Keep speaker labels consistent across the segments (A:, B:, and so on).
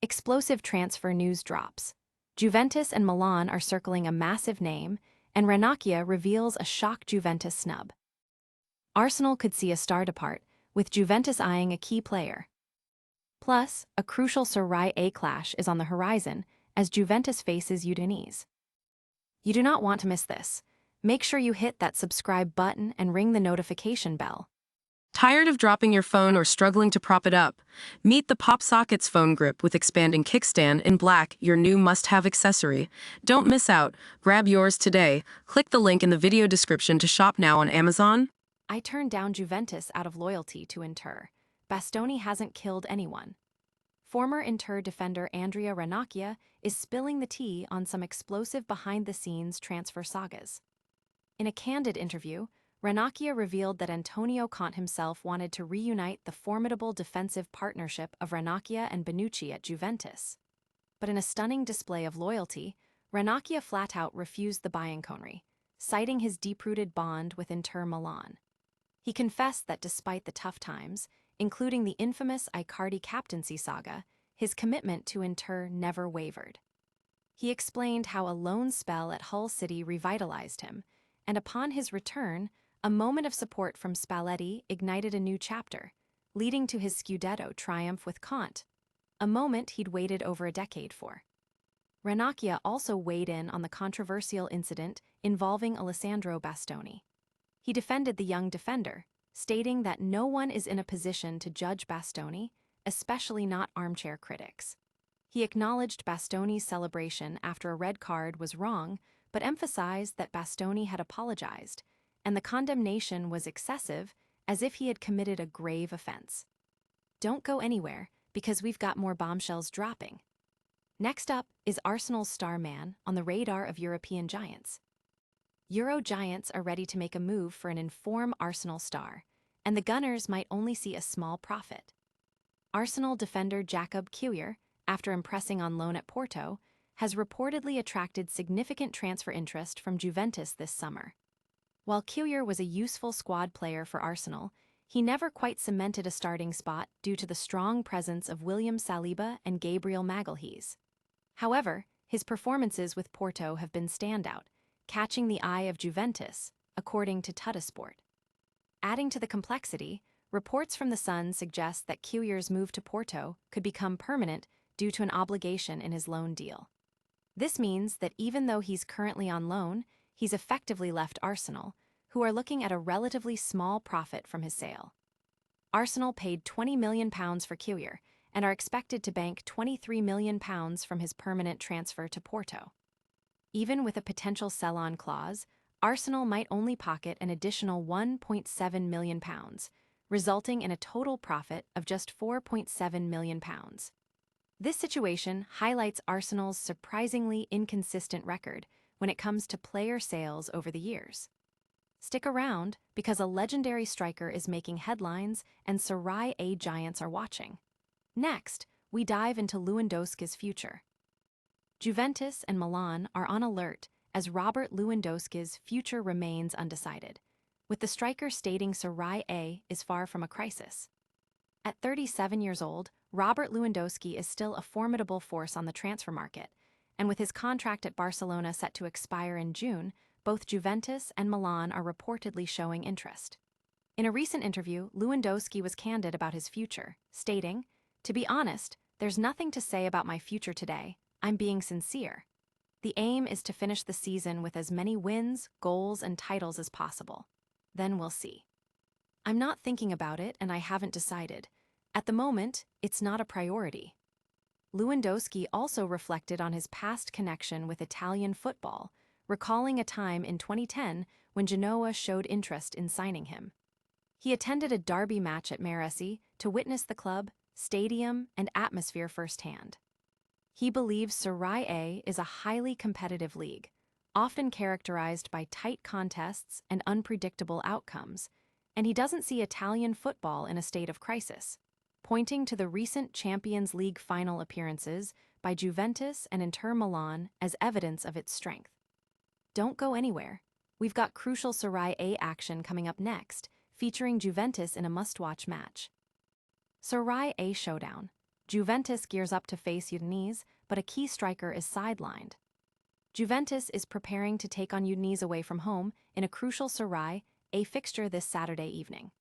A: Explosive transfer news drops. Juventus and Milan are circling a massive name, and Ranocchia reveals a shock Juventus snub. Arsenal could see a star depart, with Juventus eyeing a key player. Plus, a crucial Serie A clash is on the horizon as Juventus faces Udinese. You do not want to miss this. Make sure you hit that subscribe button and ring the notification bell.
B: Tired of dropping your phone or struggling to prop it up? Meet the PopSockets phone grip with expanding kickstand in black, your new must-have accessory. Don't miss out. Grab yours today. Click the link in the video description to shop now on Amazon.
A: I turned down Juventus out of loyalty to Inter. Bastoni hasn't killed anyone. Former Inter defender Andrea Ranocchia is spilling the tea on some explosive behind-the-scenes transfer sagas. In a candid interview, Ranocchia revealed that Antonio Conte himself wanted to reunite the formidable defensive partnership of Ranocchia and Bonucci at Juventus. But in a stunning display of loyalty, Ranocchia flat-out refused the bianconeri, citing his deep-rooted bond with Inter Milan. He confessed that despite the tough times, including the infamous Icardi captaincy saga, his commitment to Inter never wavered. He explained how a loan spell at Hull City revitalized him, and upon his return, a moment of support from Spalletti ignited a new chapter, leading to his Scudetto triumph with Conte, a moment he'd waited over a decade for. Ranocchia also weighed in on the controversial incident involving Alessandro Bastoni. He defended the young defender, stating that no one is in a position to judge Bastoni, especially not armchair critics. He acknowledged Bastoni's celebration after a red card was wrong, but emphasized that Bastoni had apologized, and the condemnation was excessive, as if he had committed a grave offense. Don't go anywhere, because we've got more bombshells dropping. Next up is Arsenal's star man on the radar of European giants. Euro giants are ready to make a move for an informed Arsenal star, and the Gunners might only see a small profit. Arsenal defender Jakub Kiwior, after impressing on loan at Porto, has reportedly attracted significant transfer interest from Juventus this summer. While Kiwior was a useful squad player for Arsenal, he never quite cemented a starting spot due to the strong presence of William Saliba and Gabriel Magalhaes. However, his performances with Porto have been standout, catching the eye of Juventus, according to Tuttosport. Adding to the complexity, reports from the Sun suggest that Kiwior's move to Porto could become permanent due to an obligation in his loan deal. This means that even though he's currently on loan, he's effectively left Arsenal, who are looking at a relatively small profit from his sale. Arsenal paid £20 million for Kiwior and are expected to bank £23 million from his permanent transfer to Porto. Even with a potential sell-on clause, Arsenal might only pocket an additional £1.7 million, resulting in a total profit of just £4.7 million. This situation highlights Arsenal's surprisingly inconsistent record when it comes to player sales over the years. Stick around, because a legendary striker is making headlines and Serie A giants are watching. Next, we dive into Lewandowski's future. Juventus and Milan are on alert as Robert Lewandowski's future remains undecided, with the striker stating Serie A is far from a crisis. At 37 years old, Robert Lewandowski is still a formidable force on the transfer market, and with his contract at Barcelona set to expire in June, both Juventus and Milan are reportedly showing interest. In a recent interview, Lewandowski was candid about his future, stating, "To be honest, there's nothing to say about my future today. I'm being sincere. The aim is to finish the season with as many wins, goals, and titles as possible. Then we'll see. I'm not thinking about it and I haven't decided. At the moment, it's not a priority." Lewandowski also reflected on his past connection with Italian football, recalling a time in 2010 when Genoa showed interest in signing him. He attended a derby match at Marassi to witness the club, stadium, and atmosphere firsthand. He believes Serie A is a highly competitive league, often characterized by tight contests and unpredictable outcomes, and he doesn't see Italian football in a state of crisis, pointing to the recent Champions League final appearances by Juventus and Inter Milan as evidence of its strength. Don't go anywhere. We've got crucial Serie A action coming up next, featuring Juventus in a must-watch match. Serie A Showdown. Juventus gears up to face Udinese, but a key striker is sidelined. Juventus is preparing to take on Udinese away from home in a crucial Serie A fixture this Saturday evening.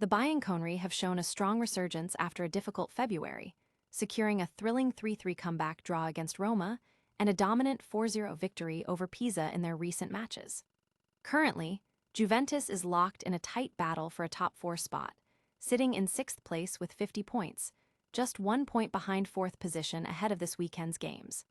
A: The Bianconeri have shown a strong resurgence after a difficult February, securing a thrilling 3-3 comeback draw against Roma and a dominant 4-0 victory over Pisa in their recent matches. Currently, Juventus is locked in a tight battle for a top 4 spot, sitting in 6th place with 50 points, just 1 point behind 4th position ahead of this weekend's games.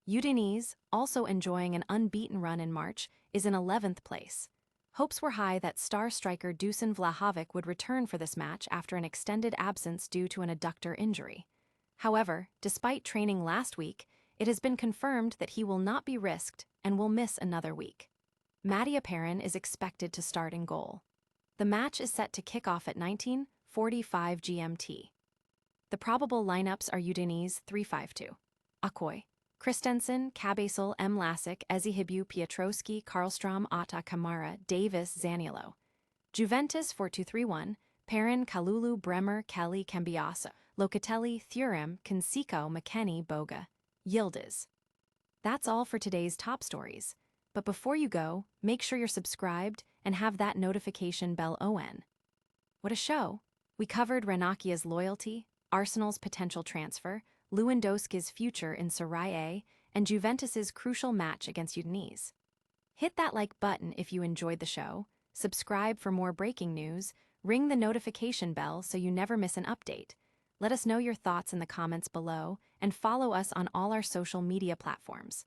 A: Udinese, also enjoying an unbeaten run in March, is in 11th place. Hopes were high that star striker Dusan Vlahovic would return for this match after an extended absence due to an adductor injury. However, despite training last week, it has been confirmed that he will not be risked and will miss another week. Mattia Perin is expected to start in goal. The match is set to kick off at 19:45 GMT. The probable lineups are Udinese 3-5-2. Akoi, Christensen, Cabasel, M. Lasic, Ezihibu, Pietrowski, Karlstrom, Atta, Kamara, Davis, Zaniolo. Juventus 4-2-3-1, Perin, Kalulu, Bremer, Kelly, Cambiasa, Locatelli, Thuram, Conseco, McKennie, Boga, Yildiz. That's all for today's top stories. But before you go, make sure you're subscribed and have that notification bell on. What a show! We covered Ranocchia's loyalty, Arsenal's potential transfer, Lewandowski's future in Serie A, and Juventus's crucial match against Udinese. Hit that like button if you enjoyed the show, subscribe for more breaking news, ring the notification bell so you never miss an update. Let us know your thoughts in the comments below, and follow us on all our social media platforms.